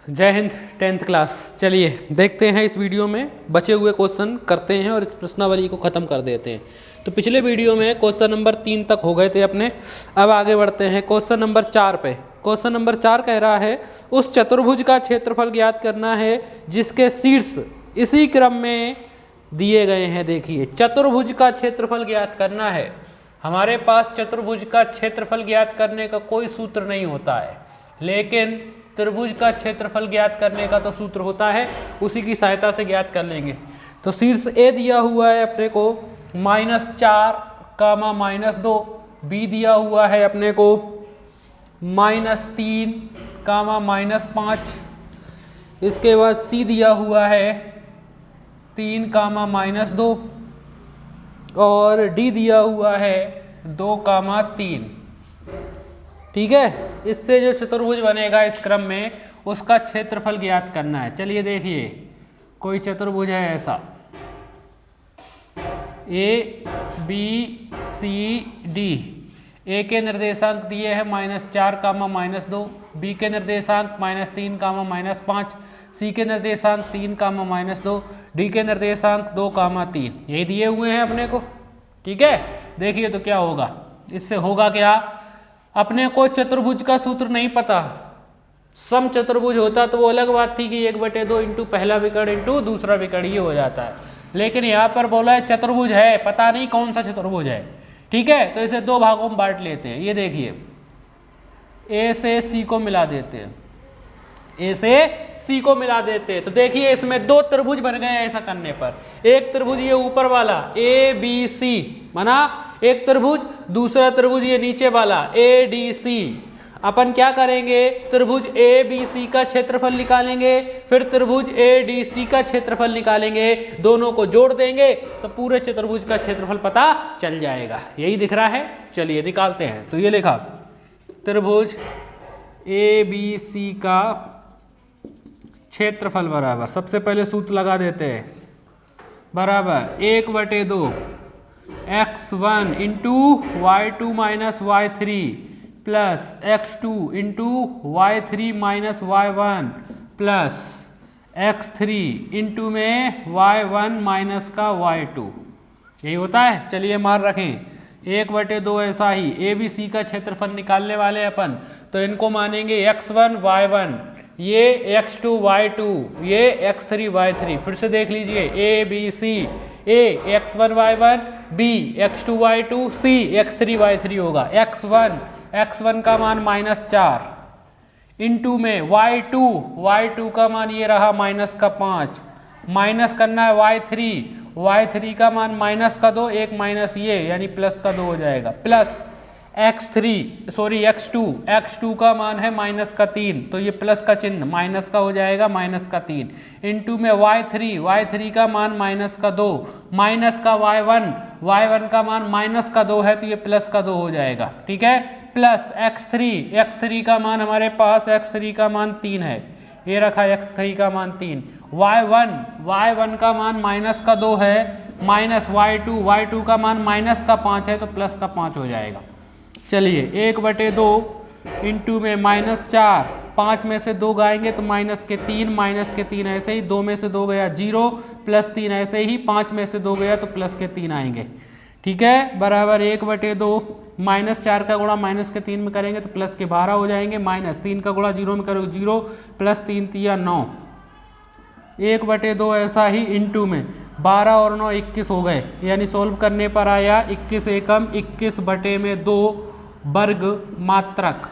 जय Hind 10th class. चलिए देखते हैं इस वीडियो में बचे हुए क्वेश्चन करते हैं और इस प्रश्नावली को ख़त्म कर देते हैं। तो पिछले वीडियो में क्वेश्चन नंबर 3 तक हो गए थे अपने। अब आगे बढ़ते हैं क्वेश्चन नंबर 4 पे। क्वेश्चन नंबर 4 कह रहा है उस चतुर्भुज का क्षेत्रफल ज्ञात करना है जिसके शीर्ष इसी क्रम में दिए गए हैं। देखिए चतुर्भुज का क्षेत्रफल ज्ञात करना है। हमारे पास चतुर्भुज का क्षेत्रफल ज्ञात करने का कोई सूत्र नहीं होता है, लेकिन त्रिभुज का क्षेत्रफल ज्ञात करने का तो सूत्र होता है, उसी की सहायता से ज्ञात कर लेंगे। तो शीर्ष ए दिया हुआ है अपने को -4 कामा -2, बी दिया हुआ है अपने को -3 कामा -5, इसके बाद सी दिया हुआ है 3 कामा -2 और डी दिया हुआ है 2 कामा 3। ठीक है, इससे जो चतुर्भुज बनेगा इस क्रम में उसका क्षेत्रफल ज्ञात करना है। चलिए देखिए कोई चतुर्भुज है ऐसा ए बी सी डी। ए के निर्देशांक दिए हैं -4 कामा -2, बी के निर्देशांक -3 कामा -5, सी के निर्देशांक 3 कामा -2, डी के निर्देशांक 2 कामा 3। यही दिए हुए हैं अपने को। ठीक है, देखिए तो क्या होगा। इससे होगा क्या, अपने को चतुर्भुज का सूत्र नहीं पता। सम चतुर्भुज होता तो वो अलग बात थी कि 1/2 इंटू पहला विकर्ण इंटू दूसरा विकर्ण ये हो जाता है, लेकिन यहाँ पर बोला है चतुर्भुज है, पता नहीं कौन सा चतुर्भुज है। ठीक है, तो इसे 2 भागों में बांट लेते हैं। ये देखिए ए से सी को मिला देते हैं, ए से सी को मिला देते हैं। तो देखिए इसमें 2 त्रिभुज बन गए ऐसा करने पर। एक त्रिभुज ये ऊपर वाला ए बी सी बना एक त्रिभुज, दूसरा त्रिभुज ये नीचे वाला ए डी सी। अपन क्या करेंगे, त्रिभुज ए बी सी का क्षेत्रफल निकालेंगे, फिर त्रिभुज ए डी सी का क्षेत्रफल निकालेंगे, दोनों को जोड़ देंगे तो पूरे चतुर्भुज का क्षेत्रफल पता चल जाएगा। यही दिख रहा है। चलिए निकालते हैं। तो ये लिखा त्रिभुज ए बी सी का क्षेत्रफल बराबर, सबसे पहले सूत्र लगा देते हैं, बराबर 1/2 x1 into y2 minus y3 plus x2 into y3 minus y1 plus x3 into में y1 माइनस का y2। यही होता है। चलिए मार रखें 1/2 ऐसा ही ए बी सी का क्षेत्रफल निकालने वाले अपन, तो इनको मानेंगे x1 y1, ये x2 y2, ये x3 y3। फिर से देख लीजिए A B C, A x1 y1, B x2 y2, C x3 y3 होगा। x1 का मान -4 इंटू में y2 का मान ये रहा -5, माइनस करना है y3 का मान -2, एक माइनस ये यानी +2 हो जाएगा, प्लस x2 का मान है -3, तो ये प्लस का चिन्ह माइनस का हो जाएगा, -3 इंटू में y3 का मान -2, माइनस का y1 का मान -2 है तो ये +2 हो जाएगा। ठीक है, प्लस x3 का मान हमारे पास x3 का मान 3 है, ये रखा x3 का मान 3, y1 का मान -2 है, माइनस y2 का मान -5 है तो +5 हो जाएगा। चलिए 1/2 इंटू में -4, 5 में से 2 गाएंगे तो -3 ऐसे ही, 2 में से 2 गया 0, +3 ऐसे ही, 5 में से 2 गया तो +3 आएंगे। ठीक है, बराबर 1/2 -4 का गुणा -3 में करेंगे तो +12 हो जाएंगे, -3 का गुणा 0 में करोगे 0, +3 × 9, 1/2 ऐसा ही इंटू में 12 और 9 21 हो गए, यानी सोल्व करने पर आया 21 एकम 21/2 वर्ग मात्रक।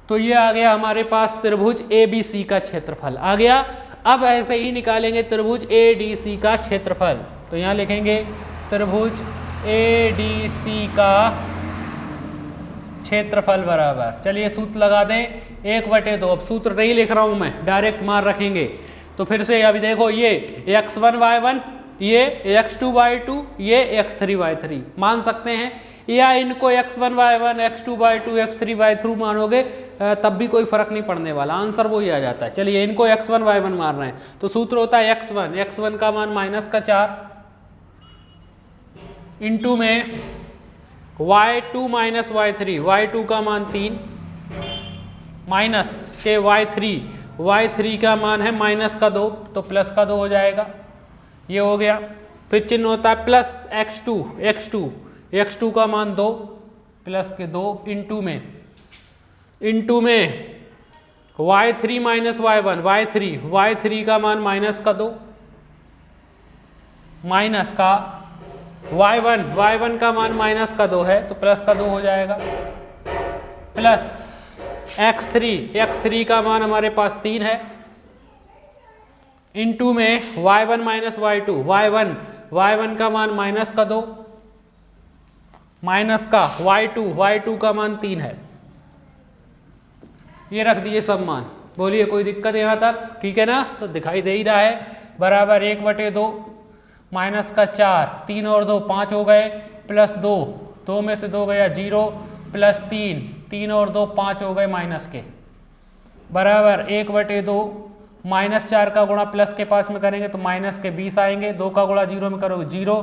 तो ये आ गया हमारे पास त्रिभुज ए बी सी का क्षेत्रफल आ गया। अब ऐसे ही निकालेंगे त्रिभुज ए डी सी का क्षेत्रफल। तो यहाँ लिखेंगे त्रिभुज ए डी सी का क्षेत्रफल बराबर, चलिए सूत्र लगा दें 1/2। अब सूत्र नहीं लिख रहा हूँ मैं, डायरेक्ट मार रखेंगे। तो फिर से अभी देखो ये x1 y1, ये x2 y2, ये x3 y3 मान सकते हैं, या इनको x1 y1, x2 y2, x3 y3 मानोगे तब भी कोई फर्क नहीं पड़ने वाला, आंसर वही आ जाता है। चलिए इनको x1 y1 मार रहे हैं तो सूत्र होता है x1 का मान -4 इंटू में y2 माइनस y3, y2 का मान 3 माइनस के y3 y3 का मान है -2 तो प्लस का 2 हो जाएगा, ये हो गया। फिर चिन्ह होता है प्लस x2 का मान 2 प्लस के 2 इंटू में y3 माइनस y3 का मान -2 माइनस का y1 का मान -2 है तो प्लस का 2 हो जाएगा, प्लस x3 का मान हमारे पास 3 है इंटू में y1 माइनस y1 का मान -2 माइनस का y2 का मान 3 है। ये रख दिए सब मान। बोलिए कोई दिक्कत यहाँ तक? ठीक है ना, सब दिखाई दे ही रहा है। बराबर 1/2 माइनस का 4, 3 और 2 5 हो गए, प्लस 2 में से 2 गया 0, प्लस 3 और 2 5 हो गए माइनस के, बराबर 1/2 -4 का गुणा प्लस के 5 में करेंगे तो माइनस के 20 आएंगे, 2 का गुणा 0 में करोगे 0,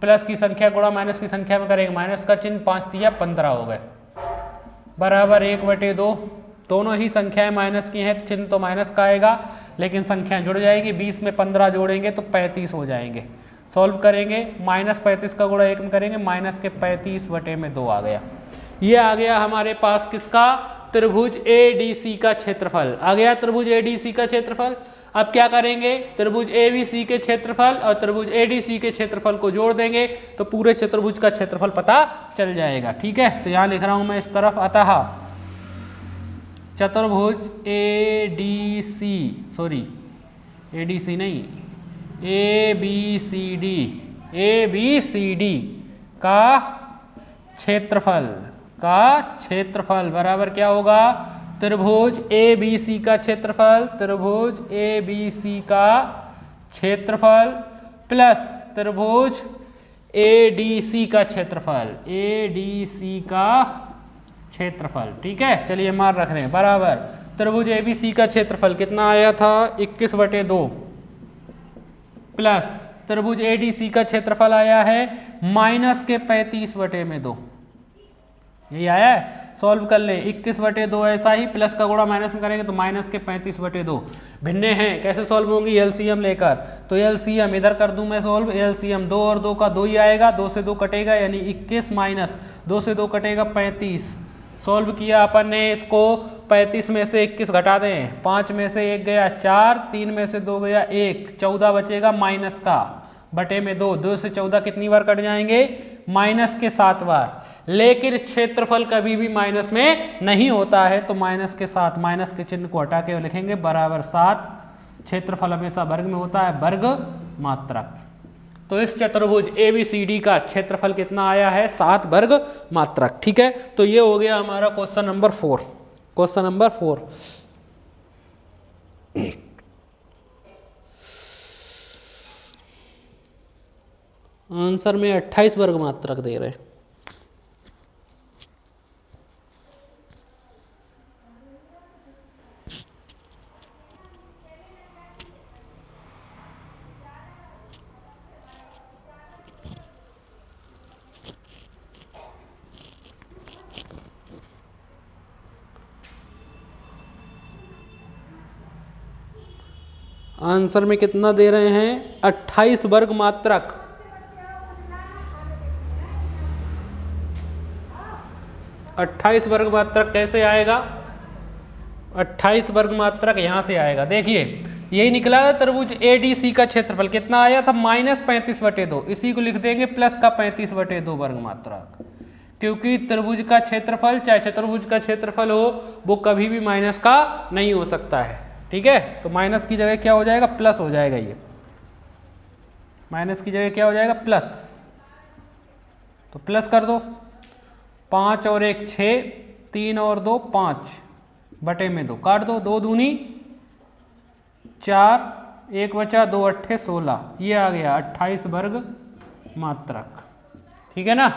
प्लस की संख्या गुणा माइनस की संख्या में करेंगे माइनस का चिन्ह, 5 तिया 15 हो गए, बराबर 1/2। दोनों ही संख्याएं माइनस की हैं तो चिन्ह तो माइनस का आएगा, लेकिन संख्याएं जुड़ जाएगी, 20 में 15 जोड़ेंगे तो 35 हो जाएंगे। सॉल्व करेंगे, -35 का गुणा 1 में करेंगे, माइनस के 35/2 आ गया। ये आ गया हमारे पास किसका? त्रिभुज ADC का क्षेत्रफल आ गया। त्रिभुज ADC का क्षेत्रफल। अब क्या करेंगे? त्रिभुज ABC के क्षेत्रफल और त्रिभुज ADC के क्षेत्रफल को जोड़ देंगे तो पूरे चतुर्भुज का क्षेत्रफल पता चल जाएगा। ठीक है, तो यहाँ लिख रहा हूं मैं इस तरफ, अतः चतुर्भुज ADC नहीं, ABCD का क्षेत्रफल बराबर क्या होगा? त्रिभुज ABC का क्षेत्रफल प्लस त्रिभुज ADC का क्षेत्रफल। ठीक है, चलिए मार रख रहे हैं, बराबर त्रिभुज ABC का क्षेत्रफल कितना आया था? 21/2 प्लस त्रिभुज ADC का क्षेत्रफल आया है -35/2। यही आया है, सॉल्व कर ले। 21/2 ऐसा ही, प्लस का गुणा माइनस में करेंगे तो माइनस के 35/2 भिन्न हैं। कैसे सॉल्व होंगी? एलसीएम लेकर। तो एलसीएम इधर कर दूं मैं सॉल्व। एलसीएम 2 और 2 का 2 ही आएगा, 2 से 2 कटेगा यानी 21 माइनस 2 से 2 कटेगा 35। सॉल्व किया अपन ने इसको, 35 में से 21 घटा दें, 5 में से 1 गया 4, 3 में से 2 गया 1, 14 बचेगा माइनस का बटे में 2 से 14 कितनी बार कट जाएंगे? माइनस के 7 बार। लेकिन क्षेत्रफल कभी भी माइनस में नहीं होता है तो माइनस के 7, माइनस के चिन्ह को हटा के लिखेंगे बराबर 7। क्षेत्रफल हमेशा वर्ग में होता है, वर्ग मात्रक। तो इस चतुर्भुज ABCD का क्षेत्रफल कितना आया है? 7 वर्ग मात्रक। ठीक है, तो ये हो गया हमारा क्वेश्चन नंबर 4। आंसर में 28 वर्ग मात्रक दे रहे हैं। आंसर में कितना दे रहे हैं? 28 वर्ग मात्रक। 28 वर्ग मात्रक कैसे आएगा? 28 वर्ग मात्रक यहां से आएगा। देखिए यही निकला था त्रिभुज ADC का क्षेत्रफल कितना आया था? -35/2। इसी को लिख देंगे प्लस का 35/2 वर्ग मात्रक, क्योंकि त्रिभुज का क्षेत्रफल चाहे चतुर्भुज का क्षेत्रफल हो वो कभी भी माइनस का नहीं हो सकता है। ठीक है, तो माइनस की जगह क्या हो जाएगा? प्लस हो जाएगा। ये माइनस की जगह क्या हो जाएगा? प्लस। तो प्लस कर दो, 5 और 1 6, 3 और 2 5 बटे में 2 काट दो, 2 दूनी 4, 1 बचा, 2 अट्ठे 16। ये आ गया 28 वर्ग मात्रक। ठीक है ना,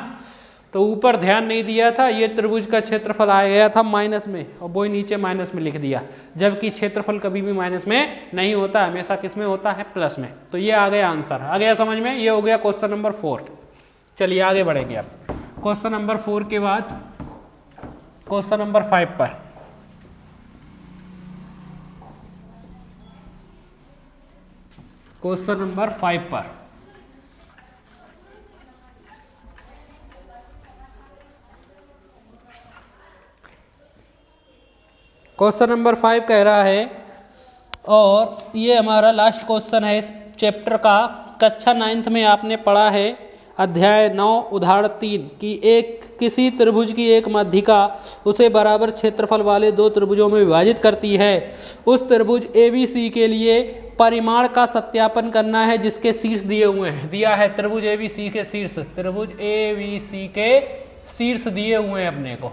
तो ऊपर ध्यान नहीं दिया था, ये त्रिभुज का क्षेत्रफल आ गया था माइनस में और वो नीचे माइनस में लिख दिया, जबकि क्षेत्रफल कभी भी माइनस में नहीं होता, हमेशा किस में होता है? प्लस में। तो ये आ गया आंसर, आ गया समझ में? ये हो गया क्वेश्चन नंबर 4। चलिए आगे बढ़ेंगे अब क्वेश्चन नंबर 4 के बाद क्वेश्चन नंबर 5 पर। क्वेश्चन नंबर 5 पर। क्वेश्चन नंबर 5 कह रहा है, और ये हमारा लास्ट क्वेश्चन है इस चैप्टर का। कक्षा 9th में आपने पढ़ा है अध्याय 9 उदाहरण 3 कि एक किसी त्रिभुज की एक माध्यिका उसे बराबर क्षेत्रफल वाले दो त्रिभुजों में विभाजित करती है। उस त्रिभुज ABC के लिए परिमाण का सत्यापन करना है जिसके शीर्ष दिए हुए हैं। दिया है त्रिभुज ABC के शीर्ष, त्रिभुज ABC के शीर्ष दिए हुए हैं अपने को।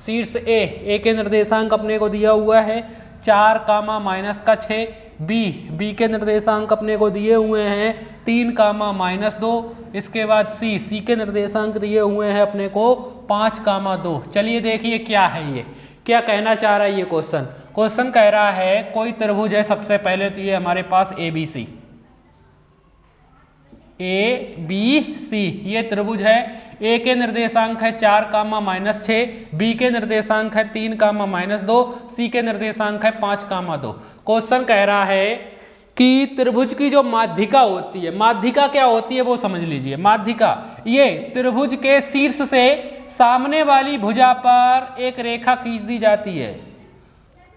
शीर्ष ए के निर्देशांक अपने को दिया हुआ है 4 कामा माइनस का 6, बी के निर्देशांक अपने को दिए हुए हैं 3 कामा माइनस 2, इसके बाद सी के निर्देशांक दिए हुए हैं अपने को 5 कामा 2। चलिए देखिए क्या है, ये क्या कहना चाह रहा है ये क्वेश्चन कह रहा है कोई त्रिभुज है। सबसे पहले तो ये हमारे पास ABC ये त्रिभुज है। ए के निर्देशांक है 4 कामा माइनस 6, बी के निर्देशांक है 3 कामा माइनस 2, सी के निर्देशांक है 5 कामा 2। क्वेश्चन कह रहा है कि त्रिभुज की जो माध्यिका होती है, माध्यिका क्या होती है वो समझ लीजिए। माध्यिका ये त्रिभुज के शीर्ष से सामने वाली भुजा पर एक रेखा खींच दी जाती है,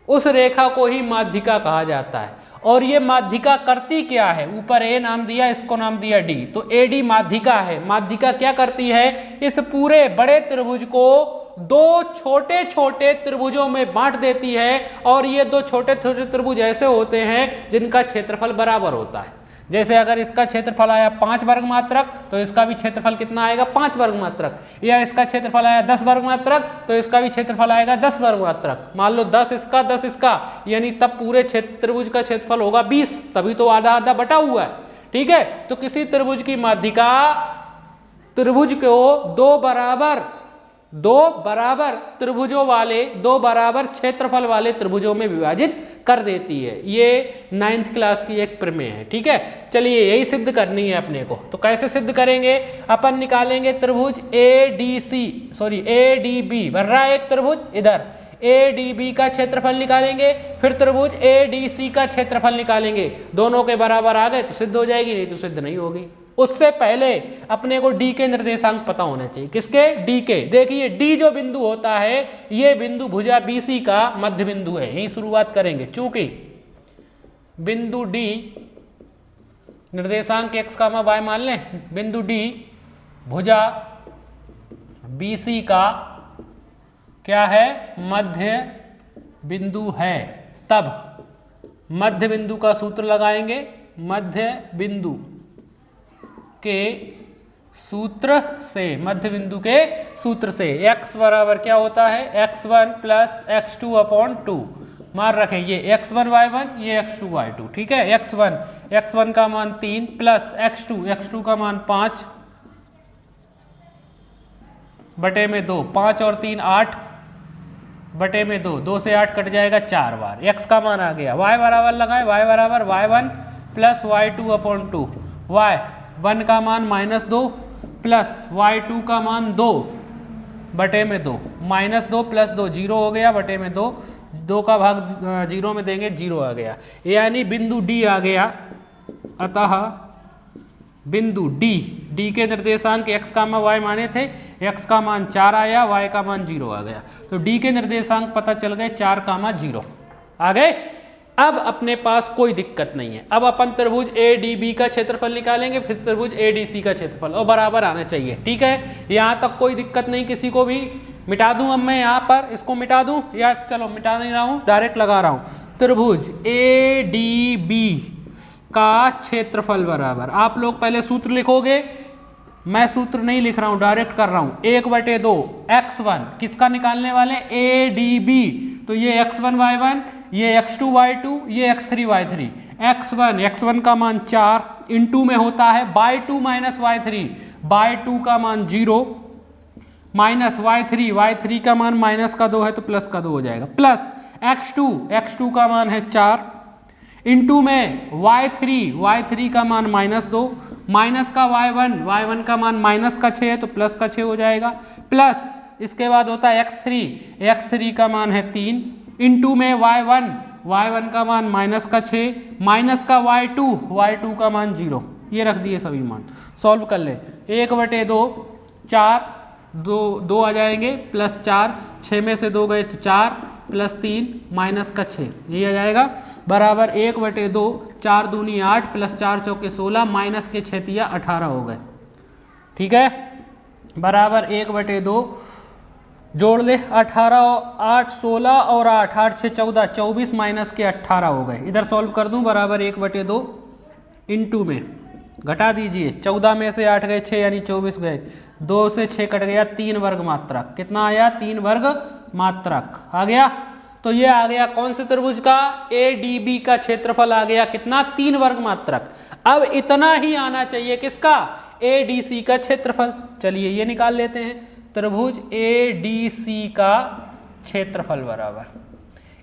उस रेखा को ही माध्यिका कहा जाता है। और ये माध्यिका करती क्या है, ऊपर ए नाम दिया, इसको नाम दिया डी, तो AD माध्यिका है। माध्यिका क्या करती है, इस पूरे बड़े त्रिभुज को दो छोटे छोटे त्रिभुजों में बांट देती है। और ये दो छोटे छोटे त्रिभुज ऐसे होते हैं जिनका क्षेत्रफल बराबर होता है। जैसे अगर इसका क्षेत्रफल आया 5 वर्ग मात्रक तो इसका भी क्षेत्रफल कितना आएगा 5 वर्ग मात्रक, या इसका क्षेत्रफल आया 10 वर्ग मात्रक तो इसका भी क्षेत्रफल आएगा 10 वर्ग मात्रक। मान लो 10 इसका 10 इसका, यानी तब पूरे त्रिभुज का क्षेत्रफल होगा 20, तभी तो आधा आधा बटा हुआ है। ठीक है, तो किसी त्रिभुज की माध्यिका त्रिभुज को दो बराबर त्रिभुजों वाले, दो बराबर क्षेत्रफल वाले त्रिभुजों में विभाजित कर देती है। ये 9th क्लास की एक प्रमेय है। ठीक है, चलिए यही सिद्ध करनी है अपने को। तो कैसे सिद्ध करेंगे, अपन निकालेंगे त्रिभुज ADB बन रहा है एक त्रिभुज, इधर ADB का क्षेत्रफल निकालेंगे, फिर त्रिभुज ADC का क्षेत्रफल निकालेंगे। दोनों के बराबर आ गए तो सिद्ध हो जाएगी, नहीं तो सिद्ध नहीं होगी। उससे पहले अपने को D के निर्देशांक पता होना चाहिए। किसके, D के। देखिए D जो बिंदु होता है, ये बिंदु भुजा BC का मध्य बिंदु है, यही शुरुआत करेंगे। चूंकि बिंदु D निर्देशांक x, y मान लें, बिंदु D भुजा BC का क्या है, मध्य बिंदु है। तब मध्य बिंदु का सूत्र लगाएंगे, मध्य बिंदु के सूत्र से, मध्य बिंदु के सूत्र से x बराबर क्या होता है, x1 प्लस x2 अपॉन 2। मान रखें ये x1 y1, ये x2 y2। ठीक है, x1 का मान 3 प्लस x2 का मान 5 बटे में 2, 5 और 3 8 बटे में 2, 2 से 8 कट जाएगा 4 बार। x का मान आ गया। y बराबर लगाए, y बराबर y1 plus y2 upon 2, y1 का मान -2 प्लस y2 का मान 2 बटे में 2, -2 प्लस 2 0 हो गया, बटे में 2, 2 का भाग 0 में देंगे 0 आ गया, यानी बिंदु D आ गया। अतः बिंदु D के निर्देशांक x, y माने थे, x का मान 4 आया, y का मान 0 आ गया। तो D के निर्देशांक पता चल गए 4, 0 आ गए। अब अपने पास कोई दिक्कत नहीं है। अब अपन त्रिभुज ADB का क्षेत्रफल निकालेंगे, फिर त्रिभुज ADC का क्षेत्रफल, और बराबर आना चाहिए। ठीक है, यहाँ तक कोई दिक्कत नहीं किसी को भी। मिटा दूं अब मैं यहाँ पर, इसको मिटा दूं, या चलो मिटा नहीं रहा हूँ, डायरेक्ट लगा रहा हूँ। त्रिभुज ADB का क्षेत्रफल बराबर, आप लोग पहले सूत्र लिखोगे, मैं सूत्र नहीं लिख रहा हूँ, डायरेक्ट कर रहा हूँ। 1/2 x1 किसका निकालने वाले, ADB, तो ये x1 y1, ये x2 y2, ये x3 y3। x1 का मान 4 इंटू में होता है y2 माइनस y3, y2 का मान 0 माइनस y3 का मान माइनस का 2 है तो प्लस का 2 हो जाएगा, प्लस x2 का मान है 4 इंटू में y3 का मान -2, माइनस का y1 का मान माइनस का 6 है तो प्लस का 6 हो जाएगा, प्लस इसके बाद होता है x3 का मान है 3 इंटू में y1 का मान माइनस का 6, माइनस का y2 का मान 0, ये रख दिए सभी मान। सॉल्व कर ले, 1/2 4, 2 आ जाएंगे प्लस 4, 6 में से 2 गए तो 4 प्लस 3 माइनस का 6, ये आ जाएगा बराबर 1/2, 4 दूनी 8 प्लस 4 चौके 16 माइनस के 6 तिया 18 हो गए। ठीक है, बराबर 1/2 जोड़ ले, 18 8 16 और 8 8 6 14 24 माइनस के 18 हो गए। इधर सॉल्व कर दूं, बराबर 1/2 इंटू में घटा दीजिए, 14 में से 8 गए 6 यानी 24 गए, 2 से 6 कट गया 3 वर्ग मात्रक। कितना आया? 3 वर्ग मात्रक आ गया। तो ये आ गया कौन से त्रिभुज का? ADB का क्षेत्रफल आ गया कितना? 3 वर्ग मात्रक। अब इतना ही आना चाहिए किसका? ADC का क्षेत्रफल। चलिए ये निकाल लेते हैं, त्रिभुज ADC का क्षेत्रफल बराबर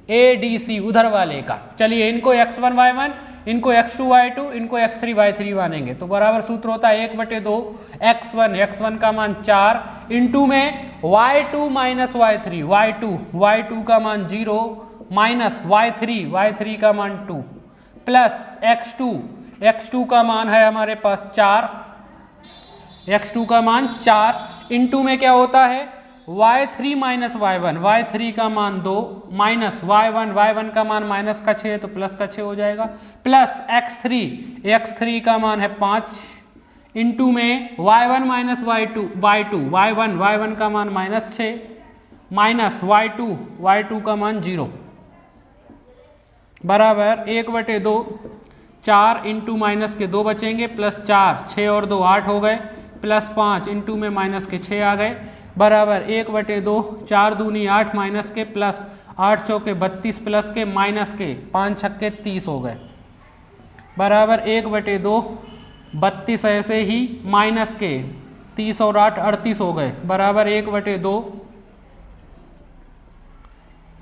ADC उधर वाले का। चलिए इनको x1 y1, इनको x2 y2, इनको x3 y3 मानेंगे तो बराबर सूत्र होता है 1/2 x1 का मान 4 इंटू में y2 माइनस y3, y2 का मान 0 माइनस y3 का मान 2 प्लस x2 का मान है हमारे पास 4, x2 का मान 4 इंटू में क्या होता है y3 माइनस y3 का मान 2 माइनस y1 का मान माइनस का 6 तो प्लस का 6 हो जाएगा, प्लस x3 का मान है 5 इंटू में y1 माइनस y2 y1 का मान माइनस 6 माइनस y2 का मान 0 बराबर 1/2 4 इंटू माइनस के 2 बचेंगे प्लस 4 6 और 2 8 हो गए प्लस 5 इंटू में माइनस के 6 आ गए बराबर 1/2 4 दूनी 8 माइनस के प्लस 8 चौके 32 प्लस के माइनस के 5 छक्के 30 हो गए बराबर 1/2 32 ऐसे ही माइनस के 30 और 8 38 हो गए बराबर 1/2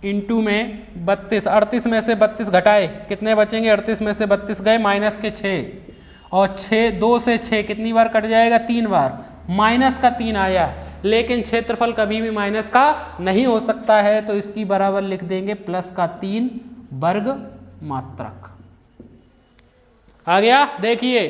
इंटू में 32 38 में से 32 घटाए कितने बचेंगे 38 में से 32 गए माइनस के 6 और 2 से 6 कितनी बार कट जाएगा 3 बार माइनस का 3 आया लेकिन क्षेत्रफल कभी भी माइनस का नहीं हो सकता है तो इसकी बराबर लिख देंगे प्लस का 3 वर्ग मात्रक। आ गया। देखिए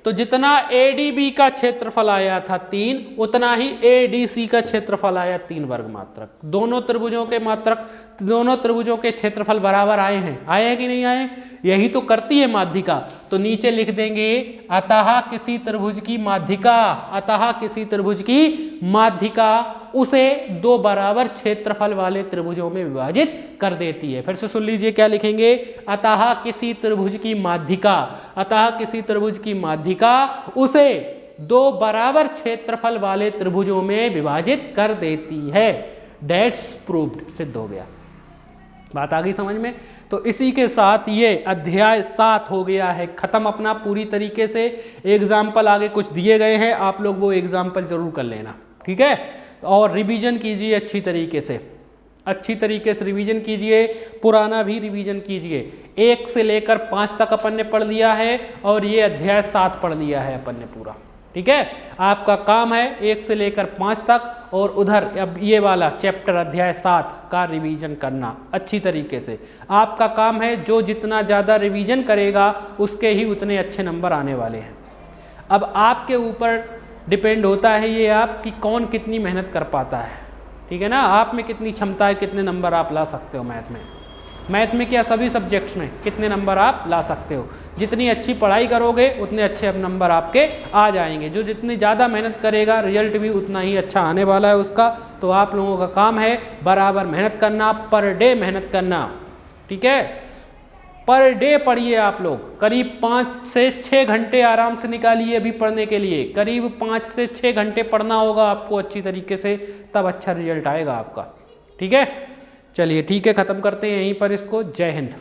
तो जितना ADB का क्षेत्रफल आया था 3 उतना ही ADC का क्षेत्रफल आया 3 वर्ग मात्रक। दोनों त्रिभुजों के मात्रक दोनों त्रिभुजों के क्षेत्रफल बराबर आए हैं। आए कि नहीं आए? यही तो करती है माध्यिका। तो नीचे लिख देंगे अतः किसी त्रिभुज की माध्यिका अतः किसी त्रिभुज की माध्यिका उसे 2 बराबर क्षेत्रफल वाले त्रिभुजों में विभाजित कर देती है। फिर से सुन लीजिए क्या लिखेंगे अतः किसी त्रिभुज की माध्यिका अतः किसी त्रिभुज की माध्यिका उसे 2 बराबर क्षेत्रफल वाले त्रिभुजों में विभाजित कर देती है। दैट्स प्रूव्ड, सिद्ध हो गया। बात आ गई समझ में? तो इसी के साथ ये अध्याय 7 हो गया है खत्म अपना पूरी तरीके से। एग्जाम्पल आगे कुछ दिए गए हैं, आप लोग वो एग्जाम्पल जरूर कर लेना, ठीक है? और रिवीजन कीजिए अच्छी तरीके से रिवीजन कीजिए, पुराना भी रिवीजन कीजिए। 1 से लेकर 5 तक अपन ने पढ़ लिया है और ये अध्याय 7 पढ़ लिया है अपन ने पूरा, ठीक है? आपका काम है 1 से लेकर 5 तक और उधर अब ये वाला चैप्टर अध्याय 7 का रिवीजन करना अच्छी तरीके से। आपका काम है जो जितना ज़्यादा रिवीजन करेगा उसके ही उतने अच्छे नंबर आने वाले हैं। अब आपके ऊपर डिपेंड होता है ये आप कि कौन कितनी मेहनत कर पाता है, ठीक है ना? आप में कितनी क्षमता है, कितने नंबर आप ला सकते हो मैथ में क्या सभी सब्जेक्ट्स में कितने नंबर आप ला सकते हो। जितनी अच्छी पढ़ाई करोगे उतने अच्छे नंबर आपके आ जाएंगे। जो जितनी ज़्यादा मेहनत करेगा रिजल्ट भी उतना ही अच्छा आने वाला है उसका। तो आप लोगों का काम है बराबर मेहनत करना, पर डे मेहनत करना, ठीक है? पर डे पढ़िए आप लोग, करीब 5 से 6 घंटे आराम से निकालिए अभी पढ़ने के लिए। करीब 5 से 6 घंटे पढ़ना होगा आपको अच्छी तरीके से, तब अच्छा रिजल्ट आएगा आपका, ठीक है? चलिए ठीक है, ख़त्म करते हैं यहीं पर इसको। जय हिंद।